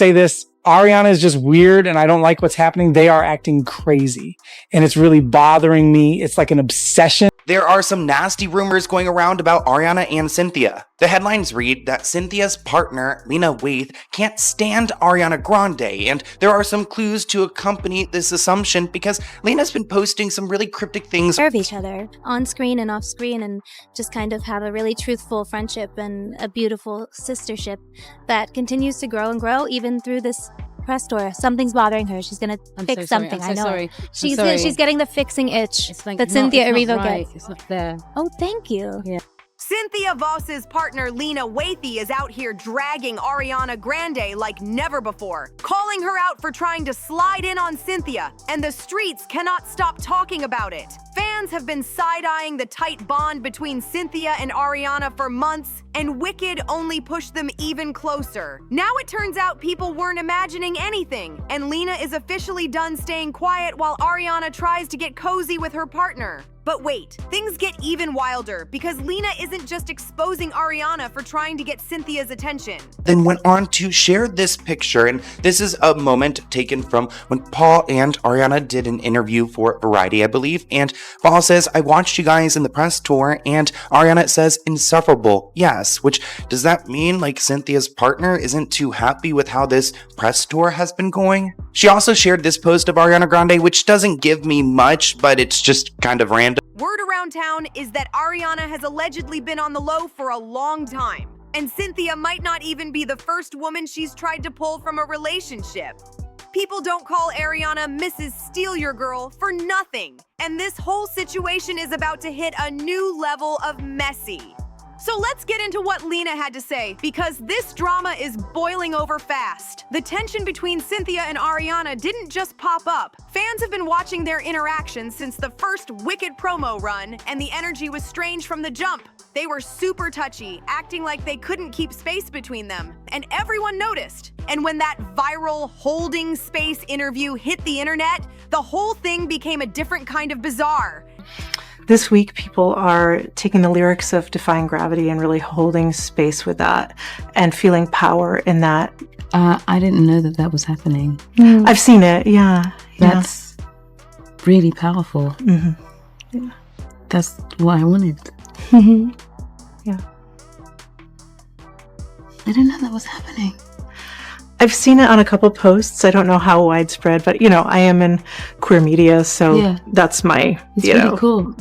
say this. Ariana is just weird and I don't like what's happening. They are acting crazy and it's really bothering me. It's like an obsession. There are some nasty rumors going around about Ariana and Cynthia. The headlines read that Cynthia's partner, Lena Waithe, can't stand Ariana Grande, and there are some clues to accompany this assumption because Lena's been posting some really cryptic things Serve each other on screen and off screen and just kind of have a really truthful friendship and a beautiful sistership that continues to grow and grow even through this press tour. Something's bothering her. She's gonna fix something. I know. She's getting the fixing itch that Cynthia Erivo gets. It's not there. Oh, thank you. Yeah. Cynthia Voss's partner Lena Waithe is out here dragging Ariana Grande like never before, calling her out for trying to slide in on Cynthia, and the streets cannot stop talking about it. Fans have been side-eyeing the tight bond between Cynthia and Ariana for months, and Wicked only pushed them even closer. Now it turns out people weren't imagining anything, and Lena is officially done staying quiet while Ariana tries to get cozy with her partner. But wait, things get even wilder because Lena isn't just exposing Ariana for trying to get Cynthia's attention. Then went on to share this picture, and this is a moment taken from when Paul and Ariana did an interview for Variety, I believe, and Paul says, "I watched you guys in the press tour," and Ariana says, "Insufferable, yes," which does that mean like Cynthia's partner isn't too happy with how this press tour has been going? She also shared this post of Ariana Grande, which doesn't give me much, but it's just kind of random. Word around town is that Ariana has allegedly been on the low for a long time, and Cynthia might not even be the first woman she's tried to pull from a relationship. People don't call Ariana Mrs. Steal Your Girl for nothing, and this whole situation is about to hit a new level of messy. So let's get into what Lena had to say, because this drama is boiling over fast. The tension between Cynthia and Ariana didn't just pop up. Fans have been watching their interactions since the first Wicked promo run, and the energy was strange from the jump. They were super touchy, acting like they couldn't keep space between them, and everyone noticed. And when that viral holding space interview hit the internet, the whole thing became a different kind of bizarre. This week, people are taking the lyrics of Defying Gravity and really holding space with that and feeling power in that. I didn't know that that was happening. I've seen it, yeah. That's really powerful. Mm-hmm. Yeah. That's what I wanted. Mm-hmm. Yeah. I didn't know that was happening. I've seen it on a couple posts. I don't know how widespread, but, I am in queer media, so that's my, It's really cool.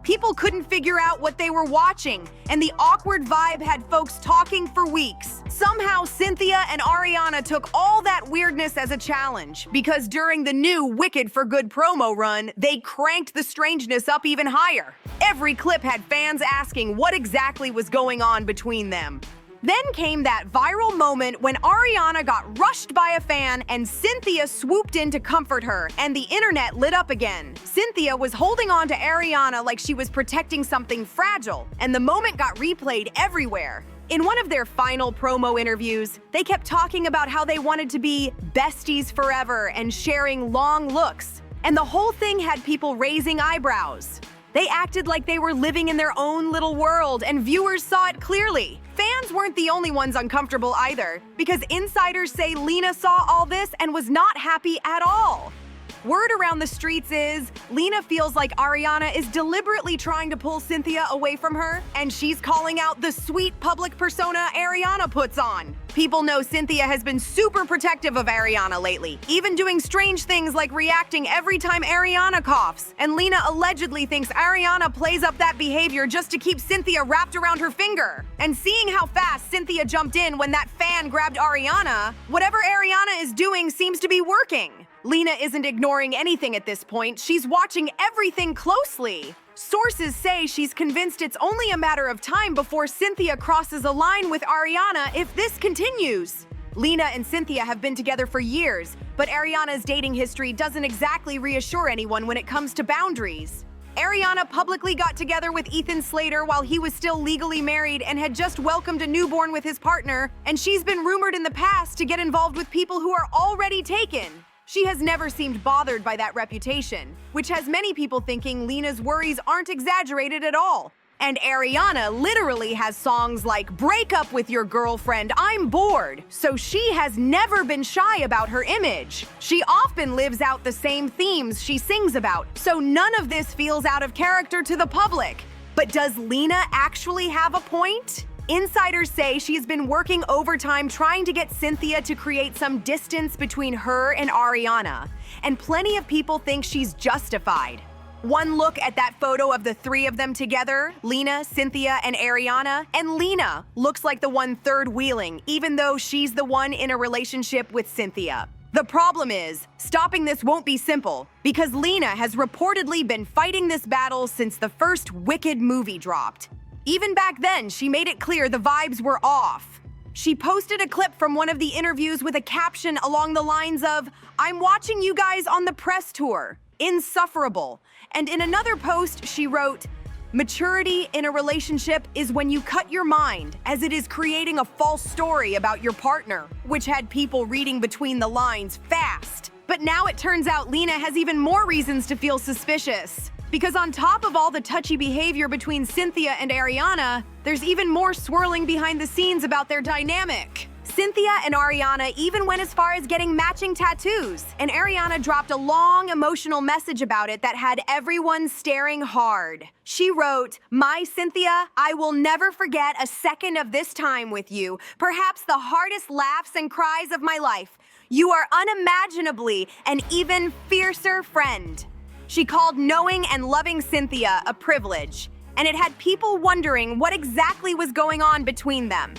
People couldn't figure out what they were watching, and the awkward vibe had folks talking for weeks. Somehow, Cynthia and Ariana took all that weirdness as a challenge, because during the new Wicked for Good promo run, they cranked the strangeness up even higher. Every clip had fans asking what exactly was going on between them. Then came that viral moment when Ariana got rushed by a fan and Cynthia swooped in to comfort her, and the internet lit up again. Cynthia was holding on to Ariana like she was protecting something fragile, and the moment got replayed everywhere. In one of their final promo interviews, they kept talking about how they wanted to be besties forever and sharing long looks, and the whole thing had people raising eyebrows. They acted like they were living in their own little world, and viewers saw it clearly. Fans weren't the only ones uncomfortable either, because insiders say Lena saw all this and was not happy at all. Word around the streets is Lena feels like Ariana is deliberately trying to pull Cynthia away from her, and she's calling out the sweet public persona Ariana puts on. People know Cynthia has been super protective of Ariana lately, even doing strange things like reacting every time Ariana coughs. And Lena allegedly thinks Ariana plays up that behavior just to keep Cynthia wrapped around her finger. And seeing how fast Cynthia jumped in when that fan grabbed Ariana, whatever Ariana is doing seems to be working. Lena isn't ignoring anything at this point. She's watching everything closely. Sources say she's convinced it's only a matter of time before Cynthia crosses a line with Ariana if this continues. Lena and Cynthia have been together for years, but Ariana's dating history doesn't exactly reassure anyone when it comes to boundaries. Ariana publicly got together with Ethan Slater while he was still legally married and had just welcomed a newborn with his partner, and she's been rumored in the past to get involved with people who are already taken. She has never seemed bothered by that reputation, which has many people thinking Lena's worries aren't exaggerated at all. And Ariana literally has songs like "Break Up With Your Girlfriend, I'm Bored," so she has never been shy about her image. She often lives out the same themes she sings about, so none of this feels out of character to the public. But does Lena actually have a point? Insiders say she's been working overtime trying to get Cynthia to create some distance between her and Ariana, and plenty of people think she's justified. One look at that photo of the three of them together, Lena, Cynthia, and Ariana, and Lena looks like the one third-wheeling, even though she's the one in a relationship with Cynthia. The problem is, stopping this won't be simple, because Lena has reportedly been fighting this battle since the first Wicked movie dropped. Even back then, she made it clear the vibes were off. She posted a clip from one of the interviews with a caption along the lines of, "I'm watching you guys on the press tour. Insufferable." And in another post, she wrote, "Maturity in a relationship is when you cut your mind, as it is creating a false story about your partner," which had people reading between the lines fast. But now it turns out Lena has even more reasons to feel suspicious. Because on top of all the touchy behavior between Cynthia and Ariana, there's even more swirling behind the scenes about their dynamic. Cynthia and Ariana even went as far as getting matching tattoos, and Ariana dropped a long emotional message about it that had everyone staring hard. She wrote, "My Cynthia, I will never forget a second of this time with you, perhaps the hardest laughs and cries of my life. You are unimaginably an even fiercer friend." She called knowing and loving Cynthia a privilege, and it had people wondering what exactly was going on between them.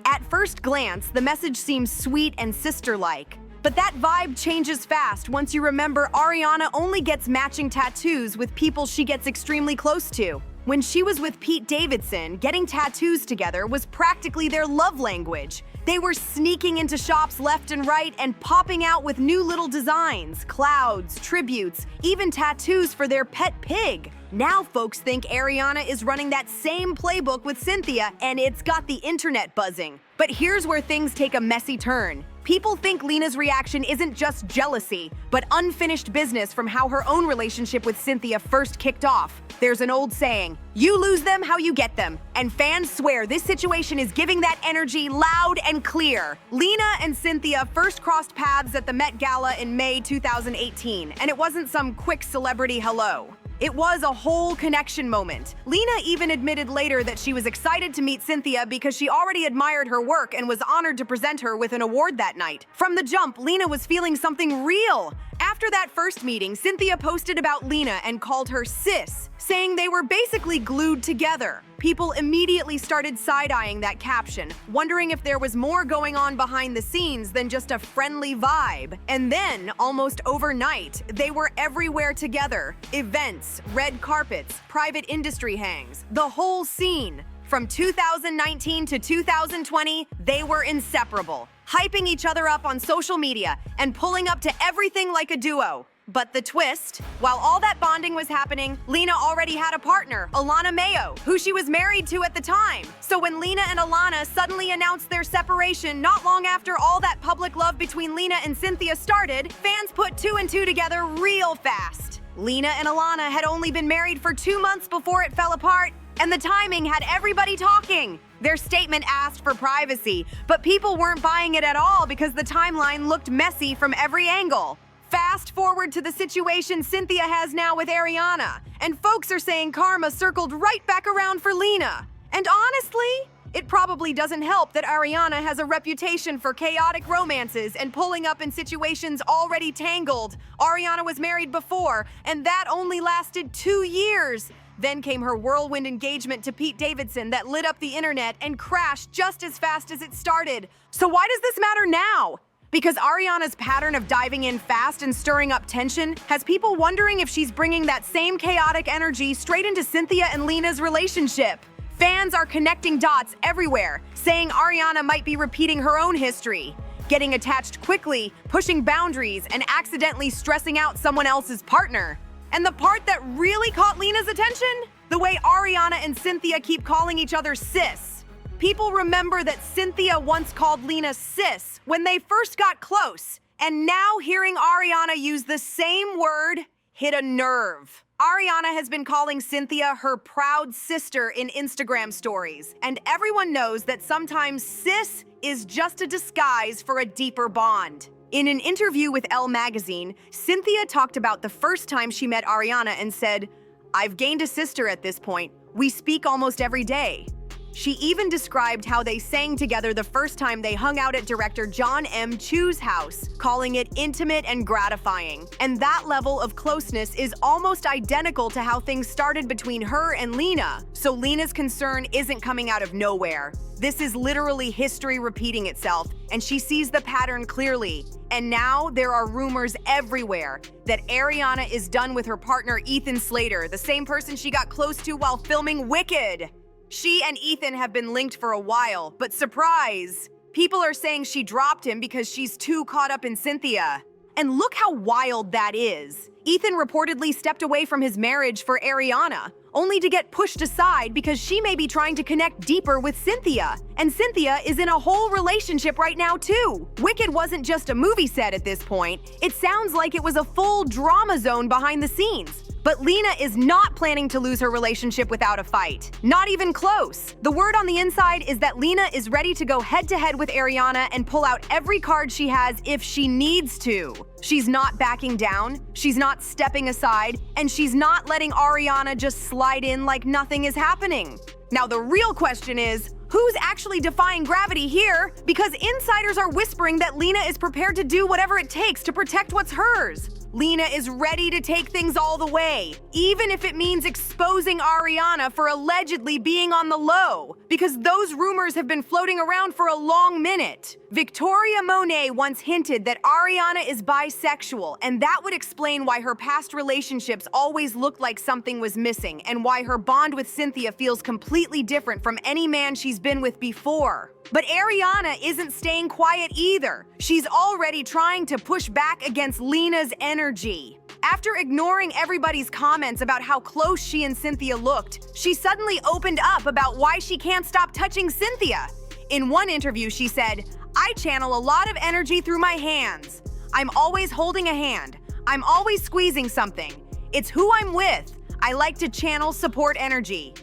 At first glance, the message seems sweet and sister-like, but that vibe changes fast once you remember Ariana only gets matching tattoos with people she gets extremely close to. When she was with Pete Davidson, getting tattoos together was practically their love language. They were sneaking into shops left and right and popping out with new little designs, clouds, tributes, even tattoos for their pet pig. Now folks think Ariana is running that same playbook with Cynthia, and it's got the internet buzzing. But here's where things take a messy turn. People think Lena's reaction isn't just jealousy, but unfinished business from how her own relationship with Cynthia first kicked off. There's an old saying, "You lose them how you get them," and fans swear this situation is giving that energy loud and clear. Lena and Cynthia first crossed paths at the Met Gala in May 2018, and it wasn't some quick celebrity hello. It was a whole connection moment. Lena even admitted later that she was excited to meet Cynthia because she already admired her work and was honored to present her with an award that night. From the jump, Lena was feeling something real. After that first meeting, Cynthia posted about Lena and called her sis, saying they were basically glued together. People immediately started side-eyeing that caption, wondering if there was more going on behind the scenes than just a friendly vibe. And then, almost overnight, they were everywhere together. Events, red carpets, private industry hangs, the whole scene. From 2019 to 2020, they were inseparable, hyping each other up on social media and pulling up to everything like a duo. But the twist, while all that bonding was happening, Lena already had a partner, Alana Mayo, who she was married to at the time. So when Lena and Alana suddenly announced their separation not long after all that public love between Lena and Cynthia started, fans put two and two together real fast. Lena and Alana had only been married for 2 months before it fell apart, and the timing had everybody talking. Their statement asked for privacy, but people weren't buying it at all because the timeline looked messy from every angle. Fast forward to the situation Cynthia has now with Ariana, and folks are saying karma circled right back around for Lena. And honestly, it probably doesn't help that Ariana has a reputation for chaotic romances and pulling up in situations already tangled. Ariana was married before, and that only lasted 2 years. Then came her whirlwind engagement to Pete Davidson that lit up the internet and crashed just as fast as it started. So why does this matter now? Because Ariana's pattern of diving in fast and stirring up tension has people wondering if she's bringing that same chaotic energy straight into Cynthia and Lena's relationship. Fans are connecting dots everywhere, saying Ariana might be repeating her own history, getting attached quickly, pushing boundaries, and accidentally stressing out someone else's partner. And the part that really caught Lena's attention? The way Ariana and Cynthia keep calling each other sis. People remember that Cynthia once called Lena sis when they first got close, and now hearing Ariana use the same word hit a nerve. Ariana has been calling Cynthia her proud sister in Instagram stories, and everyone knows that sometimes sis is just a disguise for a deeper bond. In an interview with Elle magazine, Cynthia talked about the first time she met Ariana and said, "I've gained a sister at this point. We speak almost every day." She even described how they sang together the first time they hung out at director John M. Chu's house, calling it intimate and gratifying. And that level of closeness is almost identical to how things started between her and Lena. So Lena's concern isn't coming out of nowhere. This is literally history repeating itself, and she sees the pattern clearly. And now there are rumors everywhere that Ariana is done with her partner Ethan Slater, the same person she got close to while filming Wicked. She and Ethan have been linked for a while, but surprise! People are saying she dropped him because she's too caught up in Cynthia. And look how wild that is. Ethan reportedly stepped away from his marriage for Ariana, only to get pushed aside because she may be trying to connect deeper with Cynthia. And Cynthia is in a whole relationship right now too. Wicked wasn't just a movie set at this point. It sounds like it was a full drama zone behind the scenes. But Lena is not planning to lose her relationship without a fight. Not even close. The word on the inside is that Lena is ready to go head-to-head with Ariana and pull out every card she has if she needs to. She's not backing down, she's not stepping aside, and she's not letting Ariana just slide in like nothing is happening. Now the real question is, who's actually defying gravity here? Because insiders are whispering that Lena is prepared to do whatever it takes to protect what's hers. Lena is ready to take things all the way, even if it means exposing Ariana for allegedly being on the low, because those rumors have been floating around for a long minute. Victoria Monet once hinted that Ariana is bisexual, and that would explain why her past relationships always looked like something was missing, and why her bond with Cynthia feels completely different from any man she's been with before. But Ariana isn't staying quiet either. She's already trying to push back against Lena's energy. After ignoring everybody's comments about how close she and Cynthia looked, she suddenly opened up about why she can't stop touching Cynthia. In one interview, she said, "I channel a lot of energy through my hands. I'm always holding a hand. I'm always squeezing something. It's who I'm with. I like to channel support energy."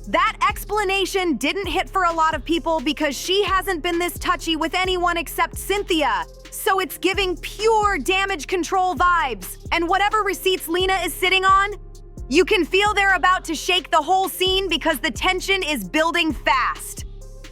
That explanation didn't hit for a lot of people because she hasn't been this touchy with anyone except Cynthia. So it's giving pure damage control vibes. And whatever receipts Lena is sitting on, you can feel they're about to shake the whole scene because the tension is building fast.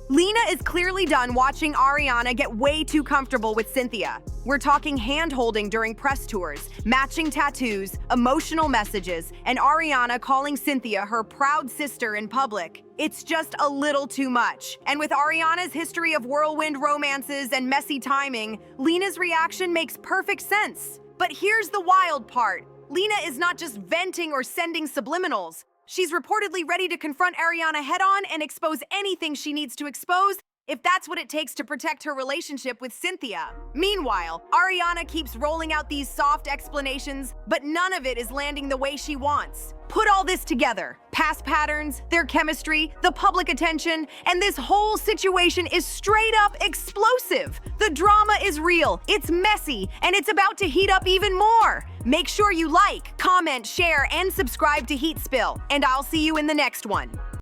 Lena is clearly done watching Ariana get way too comfortable with Cynthia. We're talking hand-holding during press tours, matching tattoos, emotional messages, and Ariana calling Cynthia her proud sister in public. It's just a little too much. And with Ariana's history of whirlwind romances and messy timing, Lena's reaction makes perfect sense. But here's the wild part. Lena is not just venting or sending subliminals. She's reportedly ready to confront Ariana head-on and expose anything she needs to expose, if that's what it takes to protect her relationship with Cynthia. Meanwhile, Ariana keeps rolling out these soft explanations, but none of it is landing the way she wants. Put all this together, past patterns, their chemistry, the public attention, and this whole situation is straight up explosive. The drama is real, it's messy, and it's about to heat up even more. Make sure you like, comment, share, and subscribe to HeatSpill, and I'll see you in the next one.